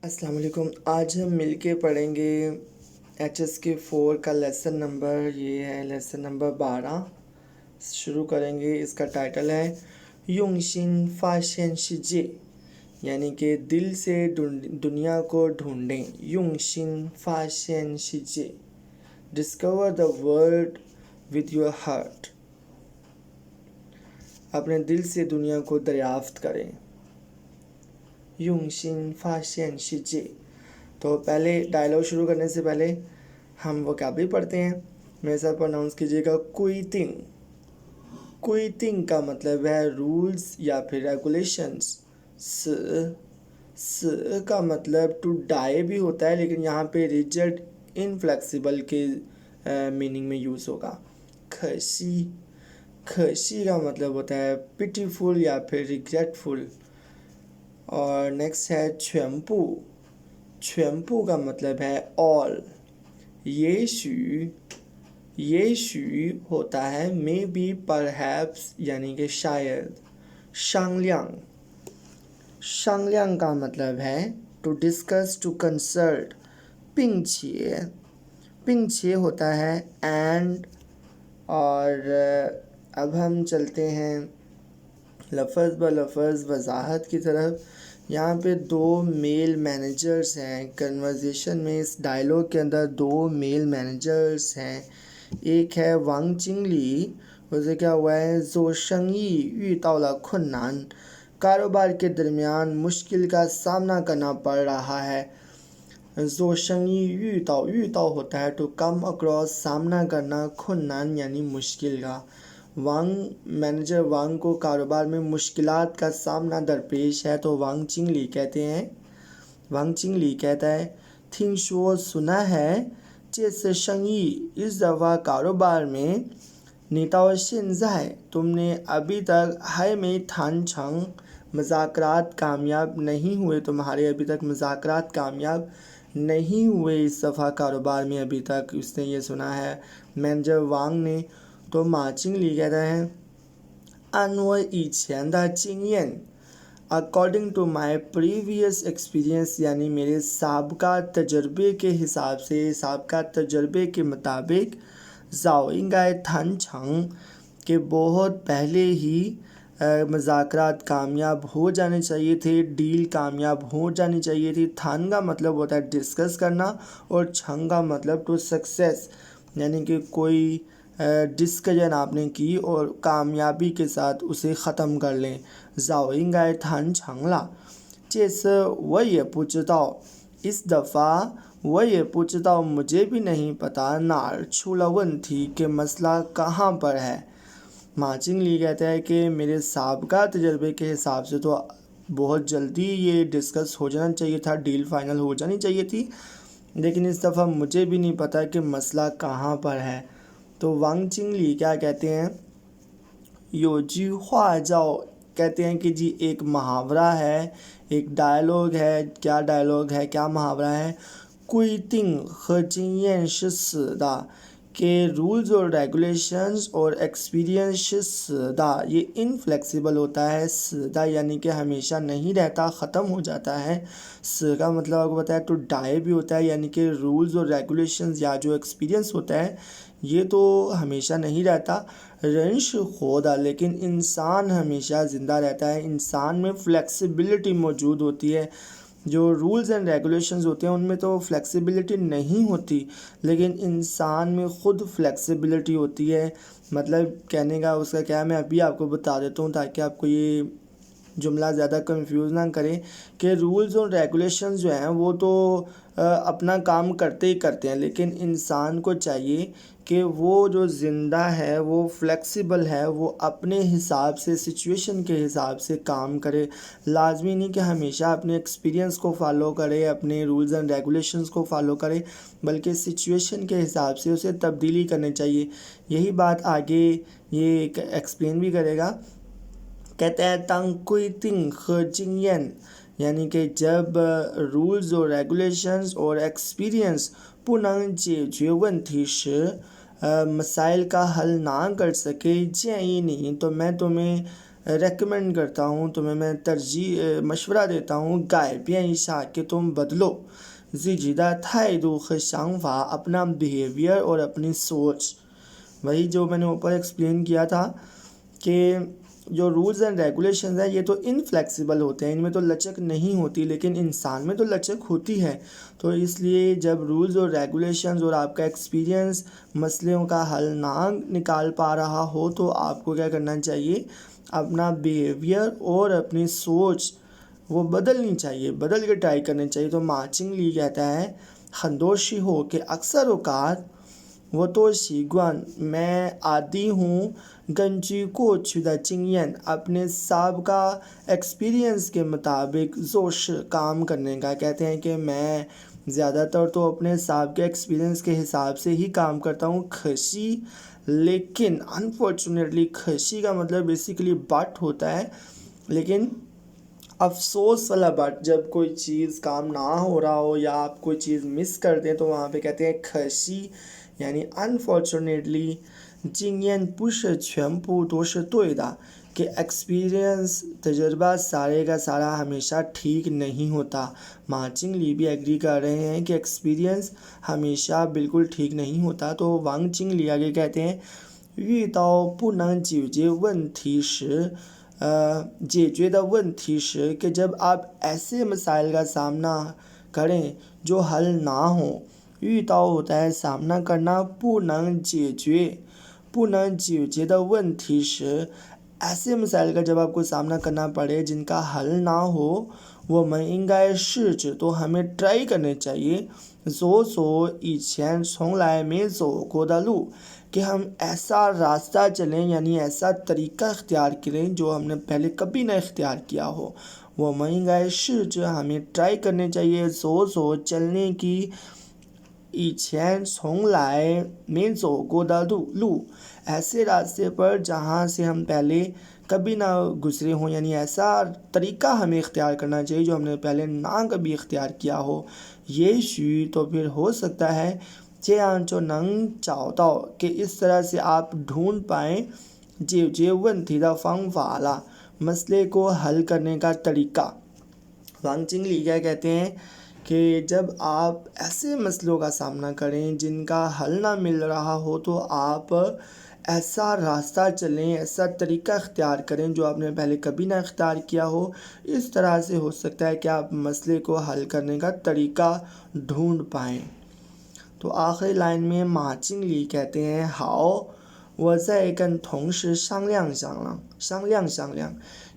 السلام علیکم. آج ہم مل کے پڑھیں گے ایچ ایس کے 4 کا لیسن نمبر. یہ ہے لیسن نمبر 12. شروع کریں گے. اس کا ٹائٹل ہے یونگ شن فاشین شجے، یعنی کہ دل سے دنیا کو ڈھونڈیں. یونگ شن فاشین شجے، discover the world with your heart. اپنے دل سے دنیا کو دریافت کریں. یونگ شن فاشین شجے. تو پہلے ڈائلاگ شروع کرنے سے پہلے ہم ووکیبلری پڑھتے ہیں. میرے ساتھ پروناؤنس کیجیے گا. کوئی تنگ. کوئی تنگ کا مطلب ہے رولز یا پھر ریگولیشنز. س کا مطلب ٹو ڈائی بھی ہوتا ہے، لیکن یہاں پہ ریجڈ انفلیکسیبل کے میننگ میں یوز ہوگا. کھسی. کھسی کا مطلب ہوتا ہے پیٹیفل یا پھر ریگریٹفل. اور نیکسٹ ہے چھومپو. چھومپو کا مطلب ہے آل. یشو. یشو ہوتا ہے مے بی، پرہیپس یعنی کہ شاید. شانگلیانگ. شانگلیانگ کا مطلب ہے ٹو ڈسکس، ٹو کنسلٹ. پنگ چھیے. پنگ چھیے ہوتا ہے اینڈ. اور اب ہم چلتے ہیں لفظ بلفظ وضاحت کی طرف. یہاں پہ 2 میل مینیجرز ہیں کنورزیشن میں. اس ڈائلاگ کے اندر 2 میل مینیجرز ہیں. ایک ہے وانگ چنگلی. اسے کیا ہوا ہے؟ زو شنگی یو تاولا کھنان، کاروبار کے درمیان مشکل کا سامنا کرنا پڑ رہا ہے. زو شنگی یو تاؤ ہوتا ہے ٹو کم اکراس، سامنا کرنا. کھنان یعنی مشکل کا. مینیجر وانگ کو کاروبار میں مشکلات کا سامنا درپیش ہے، تو وانگ چنگلی کہتے ہیں. وانگ چنگلی کہتا ہے تھنگ شو سنا ہے، جیس شنگی اس دفعہ کاروبار میں، نیتاؤ شنزائے تم نے ابھی تک، ہائے میں تھان چھنگ مذاکرات کامیاب نہیں ہوئے، تمہارے ابھی تک مذاکرات کامیاب نہیں ہوئے اس دفعہ کاروبار میں ابھی تک. اس نے یہ سنا ہے مینیجر وانگ نے. تو ما چنگلی کہتا ہے انو ای چھین دا چنگین according to my previous experience, یعنی میرے سابقہ تجربے کے حساب سے، سابقہ تجربے کے مطابق، زاؤ انگائے تھن چھنگ کہ بہت پہلے ہی مذاکرات کامیاب ہو جانے چاہیے تھے، ڈیل کامیاب ہو جانی چاہیے تھی. تھن کا مطلب ہوتا ہے ڈسکس کرنا، اور چھنگ کا مطلب ٹو سکسیس، یعنی کہ کوئی ڈسکشن آپ نے کی اور کامیابی کے ساتھ اسے ختم کر لیں. زاؤ انگائے تھن چھنگلا جیس وہ یہ پوچھتا ہو، اس دفعہ وہ یہ پوچھتا ہو مجھے بھی نہیں پتا نار چھولاون تھی کہ مسئلہ کہاں پر ہے. ما چنگلی کہتا ہے کہ میرے سابقہ تجربے کے حساب سے تو بہت جلدی یہ ڈسکس ہو جانا چاہیے تھا، ڈیل فائنل ہو جانی چاہیے تھی، لیکن اس دفعہ مجھے بھی نہیں پتا کہ مسئلہ کہاں پر ہے. تو وانگ چنگلی کیا کہتے ہیں؟ یو جی ہوا جاؤ، کہتے ہیں کہ جی ایک محاورہ ہے، ایک ڈائلاگ ہے. کیا ڈائلاگ ہے، کیا محاورہ ہے؟ کوئی تنگ خجین شس دا، کہ رولز اور ریگولیشنز اور ایکسپیرینس دا یہ انفلیکسیبل ہوتا ہے. دا یعنی کہ ہمیشہ نہیں رہتا، ختم ہو جاتا ہے. کا مطلب آپ کو پتا ہے ٹو ڈائی بھی ہوتا ہے، یعنی کہ رولز اور ریگولیشنز یا جو ایکسپیرینس ہوتا ہے یہ تو ہمیشہ نہیں رہتا. رنش خودا، لیکن انسان ہمیشہ زندہ رہتا ہے. انسان میں فلیکسیبلٹی موجود ہوتی ہے. جو رولز اینڈ ریگولیشنز ہوتے ہیں ان میں تو فلیکسیبلٹی نہیں ہوتی، لیکن انسان میں خود فلیکسیبلٹی ہوتی ہے. مطلب کہنے کا اس کا کیا ہے، میں ابھی آپ کو بتا دیتا ہوں تاکہ آپ کو یہ جملہ زیادہ کنفیوز نہ کرے، کہ رولز اور ریگولیشنز جو ہیں وہ تو اپنا کام کرتے ہی کرتے ہیں، لیکن انسان کو چاہیے کہ وہ جو زندہ ہے وہ فلیکسیبل ہے، وہ اپنے حساب سے، سچویشن کے حساب سے کام کرے. لازمی نہیں کہ ہمیشہ اپنے ایکسپیرینس کو فالو کرے، اپنے رولز اینڈ ریگولیشنز کو فالو کرے، بلکہ سچویشن کے حساب سے اسے تبدیلی کرنی چاہیے. یہی بات آگے یہ ایکسپلین بھی کرے گا. کہتے ہیں تنگ کوئی تنگ خجین، یعنی کہ جب رولز اور ریگولیشنز اور ایکسپیرینس پوننگ جے ونتھی مسائل کا حل نہ کر سکے، نہیں تو میں تمہیں ریکمینڈ کرتا ہوں، تمہیں میں مشورہ دیتا ہوں، گائے پیشہ کہ تم بدلو زیجیدہ تھائیدو خشانفا اپنا بیہیویئر اور اپنی سوچ۔ وہی جو میں نے اوپر ایکسپلین کیا تھا کہ جو رولز اینڈ ریگولیشنز ہیں یہ تو انفلیکسیبل ہوتے ہیں، ان میں تو لچک نہیں ہوتی، لیکن انسان میں تو لچک ہوتی ہے۔ تو اس لیے جب رولز اور ریگولیشنز اور آپ کا ایکسپیرینس مسئلوں کا حل نہ نکال پا رہا ہو تو آپ کو کیا کرنا چاہیے، اپنا بیہیویئر اور اپنی سوچ وہ بدلنی چاہیے، بدل کے ٹرائی کرنی چاہیے۔ تو مارچنگ لی کہتا ہے خندوشی ہو کہ اکثر اوقات وہ تو شیگوان میں عادی ہوں گنجی کو چھدا چنگین اپنے سابقہ ایکسپیرینس کے مطابق زوش کام کرنے کا۔ کہتے ہیں کہ میں زیادہ تر تو اپنے سابقہ ایکسپیرینس کے حساب سے ہی کام کرتا ہوں، خشی، لیکن انفارچونیٹلی خشی کا مطلب بیسیکلی بٹ ہوتا ہے، لیکن افسوس والا بٹ، جب کوئی چیز کام نہ ہو رہا ہو یا آپ کوئی چیز مس کر دیں تو وہاں پہ کہتے ہیں خشی، یعنی انفارچونیٹلی جنگین پوش چھمپو دوش توئیدا کہ ایکسپیرینس تجربہ سارے کا سارا ہمیشہ ٹھیک نہیں ہوتا۔ مارچنگ لی بھی ایگری کر رہے ہیں کہ ایکسپیرینس ہمیشہ بالکل ٹھیک نہیں ہوتا۔ تو وانگ چنگ لی آگے کہتے ہیں یو داؤ بو ننگ جیو جے ون تھی شی جے دا ون تھی شی کہ جب آپ ایسے مسائل کا سامنا کریں جو حل نہ ہوں، یو داؤ ہوتا ہے سامنا کرنا، بو ننگ جیو جے دا ون تھی شی ایسے مسائل کا جب آپ کو سامنا کرنا پڑے جن کا حل نہ ہو، وہ منگائے شرچ تو ہمیں ٹرائی کرنے چاہیے، زو سو ایچین سونگ لائے میں زو کو دالو کہ ہم ایسا راستہ چلیں، یعنی ایسا طریقہ اختیار کریں جو ہم نے پہلے کبھی نہ اختیار کیا ہو۔ وہ منگائے شرچ ہمیں ٹرائی کرنے چاہیے، زو سو چلنے کی، ایچین سونگ لائے میں زو کو دالو ایسے راستے پر جہاں سے ہم پہلے کبھی نہ گزرے ہوں، یعنی ایسا طریقہ ہمیں اختیار کرنا چاہیے جو ہم نے پہلے نہ کبھی اختیار کیا ہو۔ یہ شی تو پھر ہو سکتا ہے چو ننگ چاؤ تاؤ کہ اس طرح سے آپ ڈھونڈ پائیں جے ون تھی دا فنگ والا مسئلے کو حل کرنے کا طریقہ۔ وانگ چنگ لی کیا کہتے ہیں کہ جب آپ ایسے مسئلوں کا سامنا کریں جن کا حل نہ مل رہا ہو تو آپ ایسا راستہ چلیں، ایسا طریقہ اختیار کریں جو آپ نے پہلے کبھی نہ اختیار کیا ہو۔ اس طرح سے ہو سکتا ہے کہ آپ مسئلے کو حل کرنے کا طریقہ ڈھونڈ پائیں۔ تو آخری لائن میں مارچنگ لی کہتے ہیں ہاؤ وزا ایکن تھونگ شی شانگ لیانگ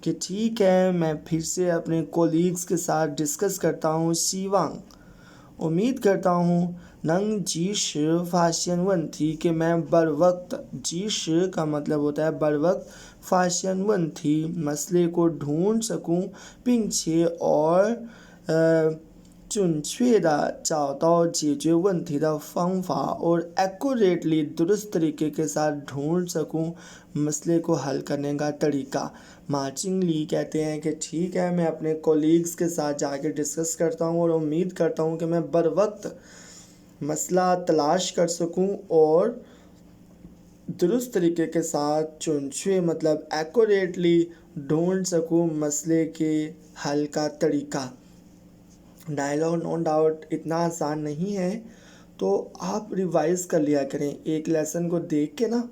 کہ ٹھیک ہے میں پھر سے اپنے کولیگز کے ساتھ ڈسکس کرتا ہوں، شیوانگ امید کرتا ہوں، ننگ جی شی فاشین ون تھی کہ میں بروقت، جی شی کا مطلب ہوتا ہے بروقت، فاشین ون تھی مسئلے کو ڈھونڈ سکوں، پنگ چھے اور چنچوے دا چاؤ تاؤ جے ون تھی دا فنگ فا اور ایکوریٹلی درست طریقے کے ساتھ ڈھونڈ سکوں مسئلے کو حل کرنے کا طریقہ۔ مارچنگ لی کہتے ہیں کہ ٹھیک ہے میں اپنے کولیگز کے ساتھ جا کے ڈسکس کرتا ہوں اور امید کرتا ہوں کہ میں بروقت مسئلہ تلاش کر سکوں اور درست طریقے کے ساتھ چنچوے مطلب ایکوریٹلی ڈھونڈ سکوں مسئلے کے حل کا طریقہ۔ ڈائلاگ نو ڈاؤٹ اتنا آسان نہیں ہے، تو آپ ریوائز کر لیا کریں ایک لیسن کو دیکھ کے نا۔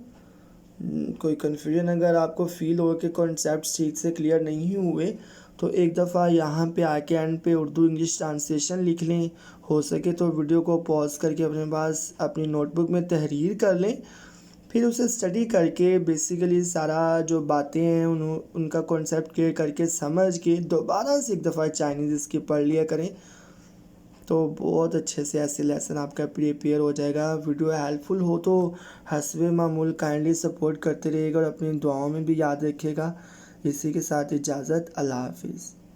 کوئی کنفیوژن اگر آپ کو فیل ہو کہ کانسیپٹس ٹھیک سے کلیئر نہیں ہوئے تو ایک دفعہ یہاں پہ آ کے اینڈ پہ اردو انگلش ٹرانسلیشن لکھ لیں، ہو سکے تو ویڈیو کو پاز کر کے اپنے پاس اپنی نوٹ بک میں تحریر کر لیں، پھر اسے اسٹڈی کر کے بیسیکلی سارا جو باتیں ہیں ان کا کانسیپٹ کلیئر کر کے سمجھ کے دوبارہ سے ایک دفعہ چائنیز اس کی پڑھ لیا کریں، تو بہت اچھے سے ایسے لیسن آپ کا پریپیئر ہو جائے گا۔ ویڈیو ہیلپ فل ہو تو حسب معمول کائنڈلی سپورٹ کرتے رہے گا اور اپنی دعاؤں میں بھی یاد رکھے گا۔ اسی کے ساتھ اجازت، اللہ حافظ۔